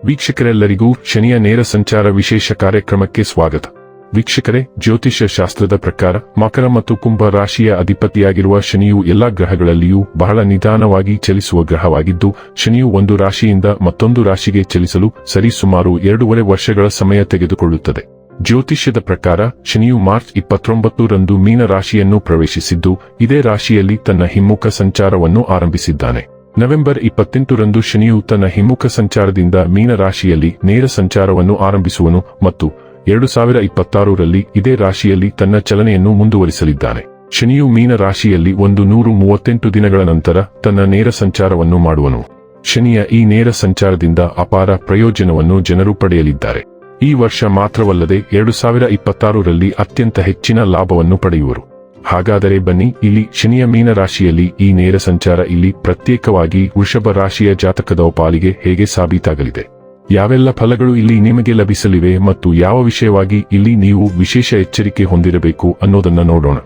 ವೀಕ್ಷಕರೆಲ್ಲರಿಗೂ ಶನಿಯ ನೇರ ಸಂಚಾರ ವಿಶೇಷ ಕಾರ್ಯಕ್ರಮಕ್ಕೆ ಸ್ವಾಗತ. ವೀಕ್ಷಕರೇ, ಜ್ಯೋತಿಷ್ಯ ಶಾಸ್ತ್ರದ ಪ್ರಕಾರ ಮಕರ ಮತ್ತು ಕುಂಭ ರಾಶಿಯ ಅಧಿಪತಿಯಾಗಿರುವ ಶನಿಯು ಎಲ್ಲಾ ಗ್ರಹಗಳಲ್ಲಿಯೂ ಬಹಳ ನಿಧಾನವಾಗಿ ಚಲಿಸುವ ಗ್ರಹವಾಗಿದ್ದು, ಶನಿಯು ಒಂದು ರಾಶಿಯಿಂದ ಮತ್ತೊಂದು ರಾಶಿಗೆ ಚಲಿಸಲು ಸರಿಸುಮಾರು 2.5 ವರ್ಷಗಳ ಸಮಯ ತೆಗೆದುಕೊಳ್ಳುತ್ತದೆ. ಜ್ಯೋತಿಷ್ಯದ ಪ್ರಕಾರ ಶನಿಯು ಮಾರ್ಚ್ 29ರಂದು ಮೀನ ರಾಶಿಯನ್ನು ಪ್ರವೇಶಿಸಿದ್ದು, ಇದೇ ರಾಶಿಯಲ್ಲಿ ತನ್ನ ಹಿಮ್ಮುಖ ಸಂಚಾರವನ್ನು ಆರಂಭಿಸಿದ್ದಾನೆ. ನವೆಂಬರ್ 28ರಂದು ಶನಿಯು ತನ್ನ ಹಿಮ್ಮುಖ ಸಂಚಾರದಿಂದ ಮೀನ ರಾಶಿಯಲ್ಲಿ ನೇರ ಸಂಚಾರವನ್ನು ಆರಂಭಿಸುವನು ಮತ್ತು 2026ರಲ್ಲಿ ಇದೇ ರಾಶಿಯಲ್ಲಿ ತನ್ನ ಚಲನೆಯನ್ನು ಮುಂದುವರಿಸಲಿದ್ದಾನೆ. ಶನಿಯು ಮೀನ ರಾಶಿಯಲ್ಲಿ 138 ದಿನಗಳ ನಂತರ ತನ್ನ ನೇರ ಸಂಚಾರವನ್ನು ಮಾಡುವನು. ಶನಿಯ ಈ ನೇರ ಸಂಚಾರದಿಂದ ಅಪಾರ ಪ್ರಯೋಜನವನ್ನು ಜನರು ಪಡೆಯಲಿದ್ದಾರೆ. ಈ ವರ್ಷ ಮಾತ್ರವಲ್ಲದೆ 2026ರಲ್ಲಿ ಅತ್ಯಂತ ಹೆಚ್ಚಿನ ಲಾಭವನ್ನು ಪಡೆಯುವರು. ಹಾಗಾದರೆ ಬನ್ನಿ, ಇಲ್ಲಿ ಶನಿಯ ಮೀನ ರಾಶಿಯಲ್ಲಿ ಈ ನೇರ ಸಂಚಾರ ಇಲ್ಲಿ ಪ್ರತ್ಯೇಕವಾಗಿ ವೃಷಭ ರಾಶಿಯ ಜಾತಕದ ಪಾಲಿಗೆ ಹೇಗೆ ಸಾಬೀತಾಗಲಿದೆ, ಯಾವೆಲ್ಲ ಫಲಗಳು ಇಲ್ಲಿ ನಿಮಗೆ ಲಭಿಸಲಿವೆ ಮತ್ತು ಯಾವ ವಿಷಯವಾಗಿ ಇಲ್ಲಿ ನೀವು ವಿಶೇಷ ಎಚ್ಚರಿಕೆ ಹೊಂದಿರಬೇಕು ಅನ್ನೋದನ್ನ ನೋಡೋಣ.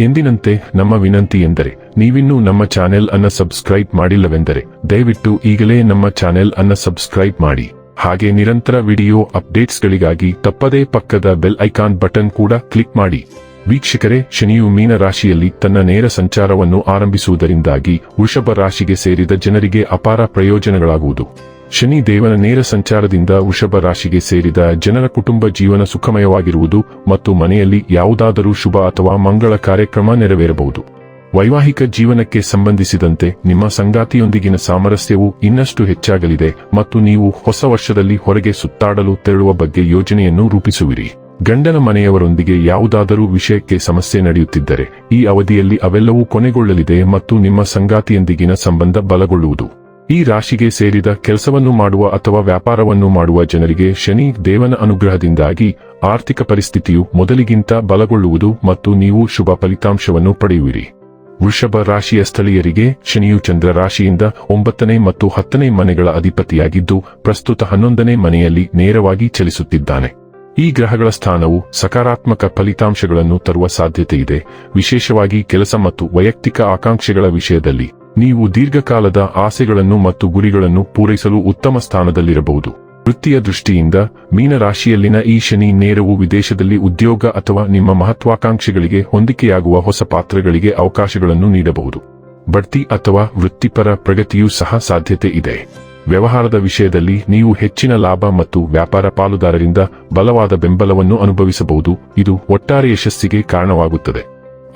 ಎಂದಿನಂತೆ ನಮ್ಮ ವಿನಂತಿ ಎಂದರೆ, ನೀವಿನ್ನೂ ನಮ್ಮ ಚಾನೆಲ್ ಅನ್ನ ಸಬ್ಸ್ಕ್ರೈಬ್ ಮಾಡಿಲ್ಲವೆಂದರೆ ದಯವಿಟ್ಟು ಈಗಲೇ ನಮ್ಮ ಚಾನೆಲ್ ಅನ್ನ ಸಬ್ಸ್ಕ್ರೈಬ್ ಮಾಡಿ. ಹಾಗೆ ನಿರಂತರ ವಿಡಿಯೋ ಅಪ್ಡೇಟ್ಸ್ಗಳಿಗಾಗಿ ತಪ್ಪದೇ ಪಕ್ಕದ ಬೆಲ್ ಐಕಾನ್ ಬಟನ್ ಕೂಡ ಕ್ಲಿಕ್ ಮಾಡಿ. ವೀಕ್ಷಕರೇ, ಶನಿಯು ಮೀನ ರಾಶಿಯಲ್ಲಿ ತನ್ನ ನೇರ ಸಂಚಾರವನ್ನು ಆರಂಭಿಸುವುದರಿಂದಾಗಿ ವೃಷಭ ರಾಶಿಗೆ ಸೇರಿದ ಜನರಿಗೆ ಅಪಾರ ಪ್ರಯೋಜನಗಳಾಗುವುದು. ಶನಿ ದೇವನ ನೇರ ಸಂಚಾರದಿಂದ ವೃಷಭ ರಾಶಿಗೆ ಸೇರಿದ ಜನರ ಕುಟುಂಬ ಜೀವನ ಸುಖಮಯವಾಗಿರುವುದು ಮತ್ತು ಮನೆಯಲ್ಲಿ ಯಾವುದಾದರೂ ಶುಭ ಅಥವಾ ಮಂಗಳ ಕಾರ್ಯಕ್ರಮ ನೆರವೇರಬಹುದು. ವೈವಾಹಿಕ ಜೀವನಕ್ಕೆ ಸಂಬಂಧಿಸಿದಂತೆ ನಿಮ್ಮ ಸಂಗಾತಿಯೊಂದಿಗಿನ ಸಾಮರಸ್ಯವು ಇನ್ನಷ್ಟು ಹೆಚ್ಚಾಗಲಿದೆ ಮತ್ತು ನೀವು ಹೊಸ ವರ್ಷದಲ್ಲಿ ಹೊರಗೆ ಸುತ್ತಾಡಲು ತೆರಳುವ ಬಗ್ಗೆ ಯೋಜನೆಯನ್ನು ರೂಪಿಸುವಿರಿ. ಗಂಡನ ಮನೆಯವರೊಂದಿಗೆ ಯಾವುದಾದರೂ ವಿಷಯಕ್ಕೆ ಸಮಸ್ಯೆ ನಡೆಯುತ್ತಿದ್ದರೆ ಈ ಅವಧಿಯಲ್ಲಿ ಅವೆಲ್ಲವೂ ಕೊನೆಗೊಳ್ಳಲಿದೆ ಮತ್ತು ನಿಮ್ಮ ಸಂಗಾತಿಯೊಂದಿಗಿನ ಸಂಬಂಧ ಬಲಗೊಳ್ಳುವುದು. ಈ ರಾಶಿಗೆ ಸೇರಿದ ಕೆಲಸವನ್ನು ಮಾಡುವ ಅಥವಾ ವ್ಯಾಪಾರವನ್ನು ಮಾಡುವ ಜನರಿಗೆ ಶನಿ ದೇವನ ಅನುಗ್ರಹದಿಂದಾಗಿ ಆರ್ಥಿಕ ಪರಿಸ್ಥಿತಿಯು ಮೊದಲಿಗಿಂತ ಬಲಗೊಳ್ಳುವುದು ಮತ್ತು ನೀವು ಶುಭ ಫಲಿತಾಂಶವನ್ನು ಪಡೆಯುವಿರಿ. ವೃಷಭ ರಾಶಿಯ ಸ್ಥಳೀಯರಿಗೆ ಶನಿಯು ಚಂದ್ರ ರಾಶಿಯಿಂದ 9ನೇ ಮತ್ತು 10ನೇ ಮನೆಗಳ ಅಧಿಪತಿಯಾಗಿದ್ದು, ಪ್ರಸ್ತುತ 11ನೇ ಮನೆಯಲ್ಲಿ ನೇರವಾಗಿ ಚಲಿಸುತ್ತಿದ್ದಾನೆ. ಈ ಗ್ರಹಗಳ ಸ್ಥಾನವು ಸಕಾರಾತ್ಮಕ ಫಲಿತಾಂಶಗಳನ್ನು ತರುವ ಸಾಧ್ಯತೆಯಿದೆ. ವಿಶೇಷವಾಗಿ ಕೆಲಸ ಮತ್ತು ವೈಯಕ್ತಿಕ ಆಕಾಂಕ್ಷೆಗಳ ವಿಷಯದಲ್ಲಿ ನೀವು ದೀರ್ಘಕಾಲದ ಆಸೆಗಳನ್ನು ಮತ್ತು ಗುರಿಗಳನ್ನು ಪೂರೈಸಲು ಉತ್ತಮ ಸ್ಥಾನದಲ್ಲಿರಬಹುದು. ವೃತ್ತಿಯ ದೃಷ್ಟಿಯಿಂದ ಮೀನ ರಾಶಿಯಲ್ಲಿನ ಈ ಶನಿ ನೇರವು ವಿದೇಶದಲ್ಲಿ ಉದ್ಯೋಗ ಅಥವಾ ನಿಮ್ಮ ಮಹತ್ವಾಕಾಂಕ್ಷೆಗಳಿಗೆ ಹೊಂದಿಕೆಯಾಗುವ ಹೊಸ ಪಾತ್ರಗಳಿಗೆ ಅವಕಾಶಗಳನ್ನು ನೀಡಬಹುದು. ಬಡ್ತಿ ಅಥವಾ ವೃತ್ತಿಪರ ಪ್ರಗತಿಯೂ ಸಹ ಸಾಧ್ಯತೆ ಇದೆ. ವ್ಯವಹಾರದ ವಿಷಯದಲ್ಲಿ ನೀವು ಹೆಚ್ಚಿನ ಲಾಭ ಮತ್ತು ವ್ಯಾಪಾರ ಪಾಲುದಾರರಿಂದ ಬಲವಾದ ಬೆಂಬಲವನ್ನು ಅನುಭವಿಸಬಹುದು. ಇದು ಒಟ್ಟಾರೆ ಯಶಸ್ಸಿಗೆ ಕಾರಣವಾಗುತ್ತದೆ.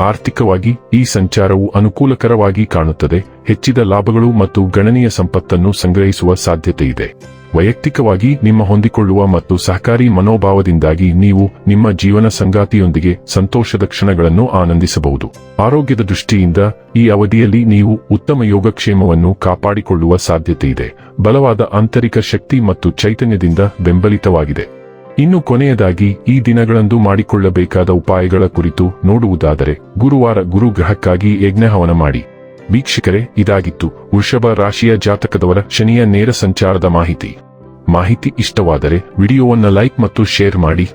ಆರ್ಥಿಕವಾಗಿ ಈ ಸಂಚಾರವು ಅನುಕೂಲಕರವಾಗಿ ಕಾಣುತ್ತದೆ. ಹೆಚ್ಚಿದ ಲಾಭಗಳು ಮತ್ತು ಗಣನೀಯ ಸಂಪತ್ತನ್ನು ಸಂಗ್ರಹಿಸುವ ಸಾಧ್ಯತೆಯಿದೆ. ವೈಯಕ್ತಿಕವಾಗಿ ನಿಮ್ಮ ಹೊಂದಿಕೊಳ್ಳುವ ಮತ್ತು ಸಹಕಾರಿ ಮನೋಭಾವದಿಂದಾಗಿ ನೀವು ನಿಮ್ಮ ಜೀವನ ಸಂಗಾತಿಯೊಂದಿಗೆ ಸಂತೋಷದ ಕ್ಷಣಗಳನ್ನು ಆನಂದಿಸಬಹುದು. ಆರೋಗ್ಯದ ದೃಷ್ಟಿಯಿಂದ ಈ ಅವಧಿಯಲ್ಲಿ ನೀವು ಉತ್ತಮ ಯೋಗಕ್ಷೇಮವನ್ನು ಕಾಪಾಡಿಕೊಳ್ಳುವ ಸಾಧ್ಯತೆಯಿದೆ. ಬಲವಾದ ಆಂತರಿಕ ಶಕ್ತಿ ಮತ್ತು ಚೈತನ್ಯದಿಂದ ಬೆಂಬಲಿತವಾಗಿದೆ. ಇನ್ನು ಕೊನೆಯದಾಗಿ ಈ ದಿನಗಳಂದು ಮಾಡಿಕೊಳ್ಳಬೇಕಾದ ಉಪಾಯಗಳ ಕುರಿತು ನೋಡುವುದಾದರೆ, ಗುರುವಾರ ಗುರು ಗ್ರಹಕ್ಕಾಗಿ ಯಜ್ಞಹವನ ಮಾಡಿ. ವೀಕ್ಷಕರೇ, ಇದಾಗಿತ್ತು ವೃಷಭ ರಾಶಿಯ ಜಾತಕದವರ ಶನಿಯ ನೇರ ಸಂಚಾರದ ಮಾಹಿತಿ ಇಷ್ಟವಾದರೆ ವಿಡಿಯೋವನ್ನು ಲೈಕ್ ಮತ್ತು ಶೇರ್ ಮಾಡಿ.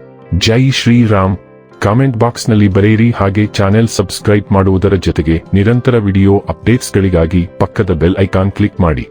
ಜೈ ಶ್ರೀರಾಮ್. ಕಾಮೆಂಟ್ ಬಾಕ್ಸ್ನಲ್ಲಿ ಬರೆಯಿರಿ. ಹಾಗೆ ಚಾನೆಲ್ ಸಬ್ಸ್ಕ್ರೈಬ್ ಮಾಡುವುದರ ಜೊತೆಗೆ ನಿರಂತರ ವಿಡಿಯೋ ಅಪ್ಡೇಟ್ಸ್ಗಳಿಗಾಗಿ ಪಕ್ಕದ ಬೆಲ್ ಐಕಾನ್ ಕ್ಲಿಕ್ ಮಾಡಿ.